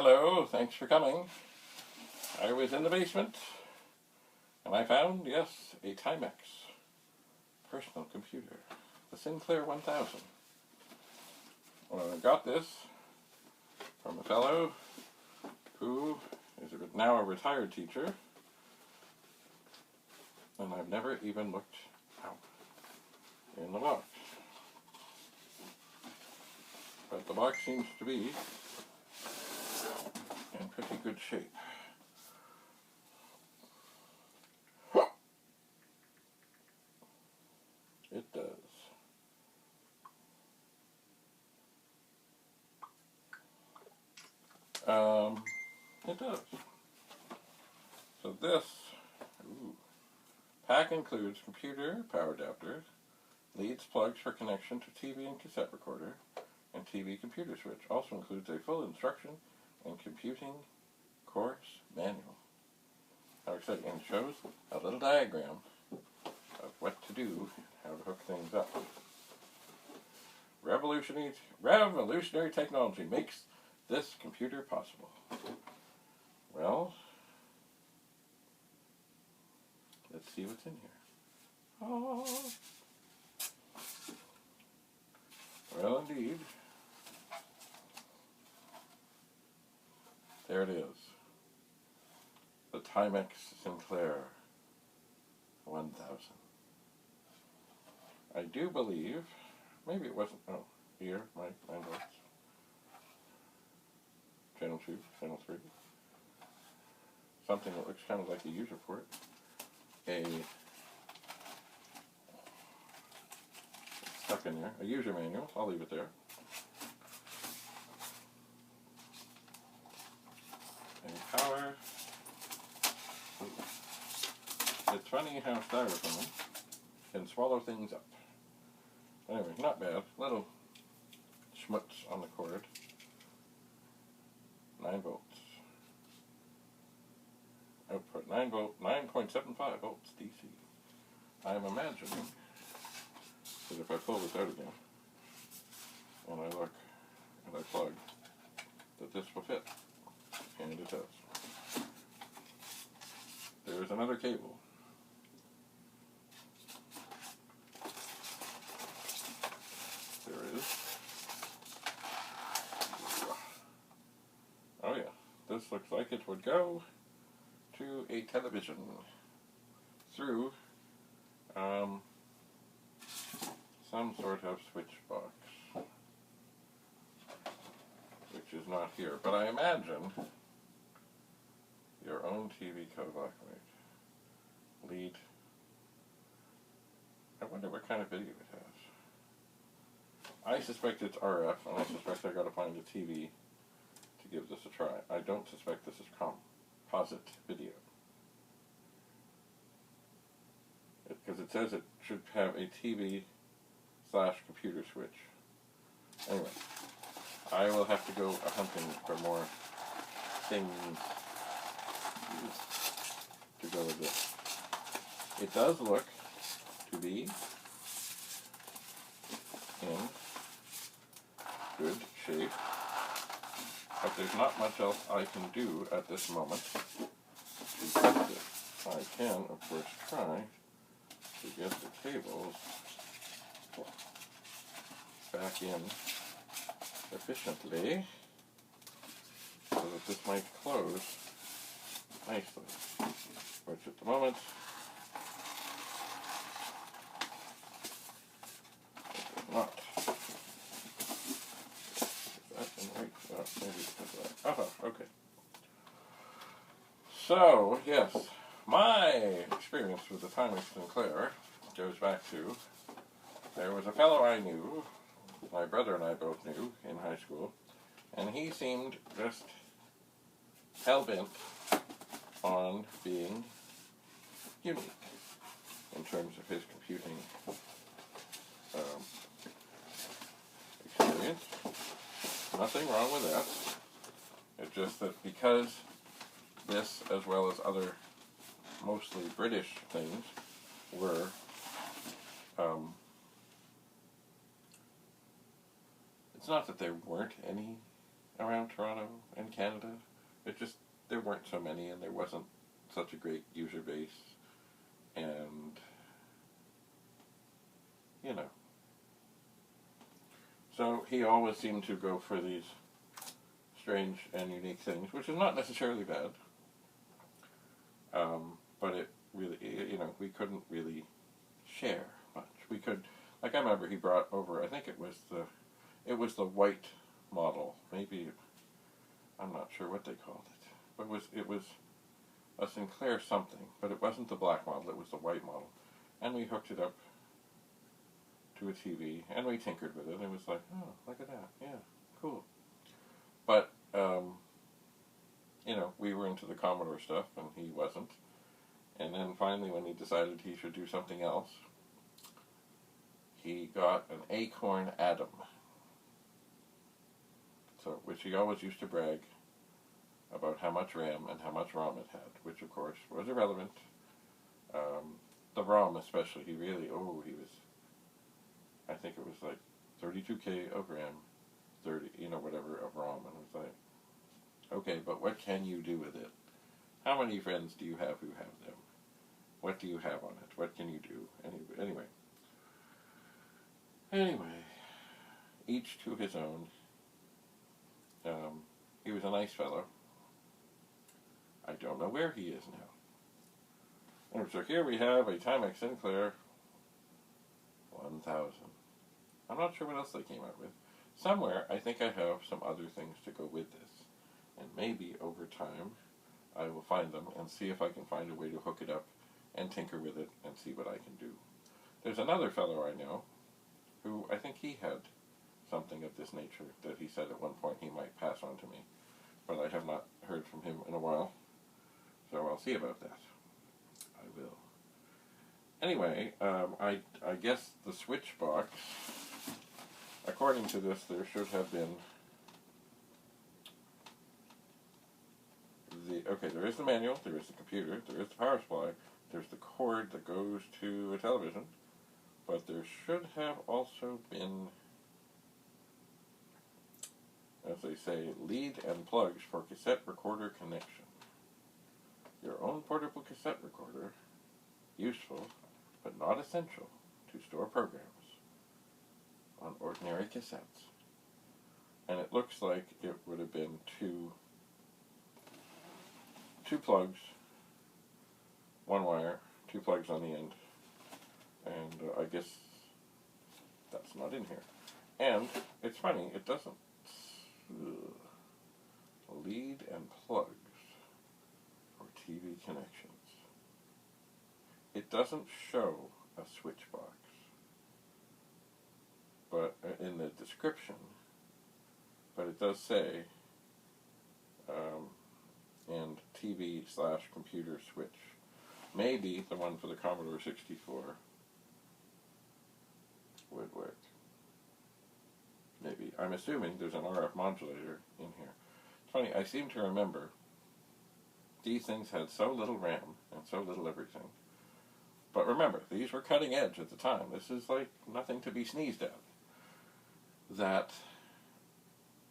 Hello, thanks for coming. I was in the basement and I found, yes, a TIMEX personal computer, the Sinclair 1000. Well, I got this from a fellow who is now a retired teacher, and I've never even looked out in the box. But the box seems to be in pretty good shape. It does. It does. So this pack includes computer, power adapters, leads, plugs for connection to TV and cassette recorder, and TV computer switch. Also includes a full instruction and computing course manual. How exciting. And shows a little diagram of what to do, how to hook things up. Revolutionary technology makes this computer possible. Well, let's see what's in here. Oh. Well, indeed. There it is. The TIMEX Sinclair 1000. I do believe, maybe it wasn't, oh, here, my votes. Channel 2, Channel 3. Something that looks kind of like a user port. Stuck in there, a user manual, I'll leave it there. A power. It's funny how styrofoam can swallow things up. Anyway, not bad. Little schmutz on the cord. 9 volts. Output 9.75 volts DC. I'm imagining that if I pull this out again and I look and I plug, that this will fit. And it does. There's another cable. There it is. Oh yeah, this looks like it would go to a television through some sort of switch box, which is not here. But I imagine your own TV codec lead. I wonder what kind of video it has. I suspect it's RF, and I suspect I got to find a TV to give this a try. I don't suspect this is composite video, because it says it should have a TV/computer switch. Anyway, I will have to go hunting for more things to go with this. It does look to be in good shape, but there's not much else I can do at this moment to test it. I can, of course, try to get the cables back in efficiently so that this might close nicely, which at the moment it does not. Is that in right? Oh, maybe because of that. Oh, okay. So, yes, my experience with the TIMEX Sinclair goes back to, there was a fellow I knew, my brother and I both knew in high school, and he seemed just hell-bent on being unique in terms of his computing experience. Nothing wrong with that. It's just that because this, as well as other mostly British things, were it's not that there weren't any around Toronto and Canada. It just, there weren't so many, and there wasn't such a great user base, and, you know. So he always seemed to go for these strange and unique things, which is not necessarily bad. But it really, you know, we couldn't really share much. We could, like, I remember he brought over, I think it was the white model. Maybe, I'm not sure what they called it. But it was a Sinclair something, but it wasn't the black model, it was the white model. And we hooked it up to a TV, and we tinkered with it, and it was like, oh, look at that, yeah, cool. But, you know, we were into the Commodore stuff, and he wasn't. And then finally, when he decided he should do something else, he got an Acorn Atom. So, which he always used to brag about how much RAM and how much ROM it had, which of course was irrelevant. The ROM especially, he really, I think it was like 32K of RAM, 30, you know, whatever, of ROM, and it was like, okay, but what can you do with it? How many friends do you have who have them? What do you have on it? What can you do? Anyway, each to his own. He was a nice fellow. I don't know where he is now. And so here we have a TIMEX Sinclair 1000. I'm not sure what else they came out with. Somewhere, I think I have some other things to go with this. And maybe over time, I will find them and see if I can find a way to hook it up and tinker with it and see what I can do. There's another fellow I know who I think he had something of this nature that he said at one point he might pass on to me. But I have not heard from him in a while, so I'll see about that. I will. Anyway, I guess the switch box, according to this, there should have been okay, there is the manual, there is the computer, there is the power supply, there's the cord that goes to a television, but there should have also been, as they say, lead and plugs for cassette recorder connection. Your own portable cassette recorder, useful, but not essential to store programs on ordinary cassettes. And it looks like it would have been two plugs, one wire, two plugs on the end, and I guess that's not in here. And it's funny, it doesn't lead and plugs for TV connections. It doesn't show a switch box, but in the description, but it does say and TV/computer switch. Maybe the one for the Commodore 64 would work. Maybe. I'm assuming there's an RF modulator in here. It's funny, I seem to remember these things had so little RAM and so little everything. But remember, these were cutting edge at the time. This is like nothing to be sneezed at. That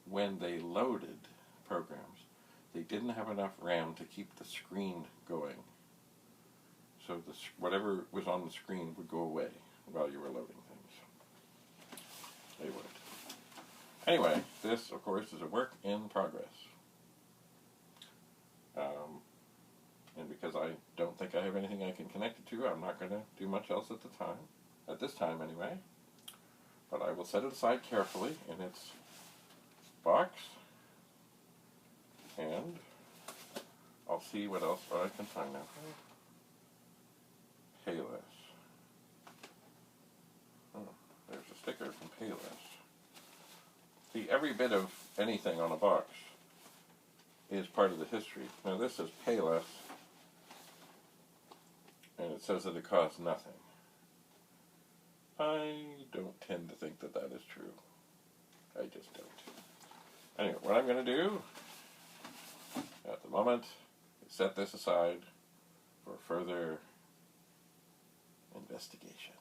when they loaded programs, they didn't have enough RAM to keep the screen going. So whatever was on the screen would go away while you were loading things. They would. Anyway, this, of course, is a work in progress. And because I don't think I have anything I can connect it to, I'm not going to do much else at the time. At this time, anyway. But I will set it aside carefully in its box. And I'll see what else I can find now. Payless. Oh, there's a sticker from Payless. See, every bit of anything on a box is part of the history. Now this is Payless, and it says that it costs nothing. I don't tend to think that that is true. I just don't. Anyway, what I'm going to do at the moment is set this aside for further investigation.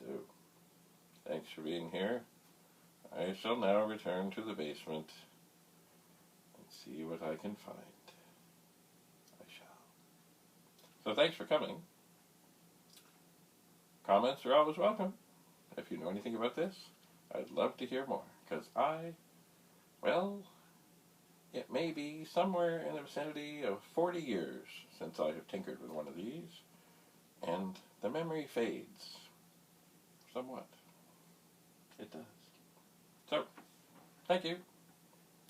So, thanks for being here. I shall now return to the basement and see what I can find. I shall. So thanks for coming. Comments are always welcome. If you know anything about this, I'd love to hear more, because well, it may be somewhere in the vicinity of 40 years since I have tinkered with one of these, and the memory fades somewhat. It does. So, thank you.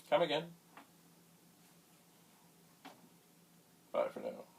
Come again. Bye for now.